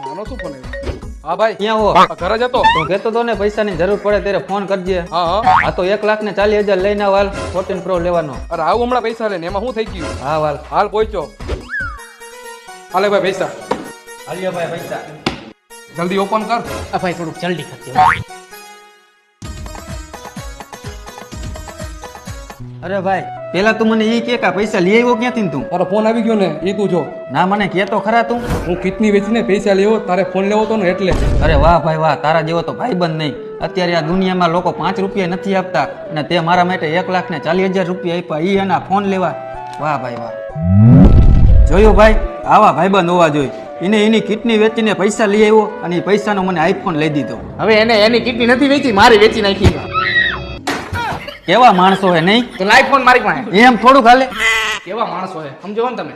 આનો શું ફોન આવ્યો? હા ભાઈ, ક્યાં હો? આ ઘરે જતો. તું કહેતો તો ને પૈસાની જરૂર પડે ત્યારે ફોન કરજે. હા હા. આ તો 1,40,000 લઈને આવ હાલ 14 પ્રો લેવાનો. અરે આવું હમણાં પૈસા લઈને એમાં શું થઈ ગયું? હા વાલ. હાલ પહોંચ્યો. હાલે ભાઈ પૈસા. હાલ્યો ભાઈ પૈસા. જલ્દી ઓપન કર. આ ભાઈ થોડુંક જલ્દી કરજો. અરે ભાઈ પેલા તું મને ઈ કે પૈસા લઈ આવ્યો ક્યાંથી ને તું? તારો ફોન આવી ગયો ને એ તું જો. ના મને કે તો ખરા તું. હું કિડની વેચીને પૈસા લેવો, તારે ફોન લેવો તો ને એટલે. અરે વાહ ભાઈ વાહ, તારા જેવો તો ભાઈબંધ નહીં. અત્યારે આ દુનિયામાં લોકો 5 રૂપિયા નથી આપતા અને તે મારા માટે 1,40,000 રૂપિયા આપ્યા ઈ એના ફોન લેવા. વાહ ભાઈ વાહ. જોયું ભાઈ, આવા ભાઈબંધ હોવા જોઈએ. એને એની કિડની વેચીને પૈસા લઈ આવ્યો અને એ પૈસાનો મને આઈફોન લઈ દીધો. હવે એને એની કિડની નથી વેચી, મારી વેચી નાખી. કેવા માણસો હે નહીં? તો લાઈફ ફોન મારી પાસે. એમ થોડુંક હાલે. કેવા માણસો હે સમજો ને તમે.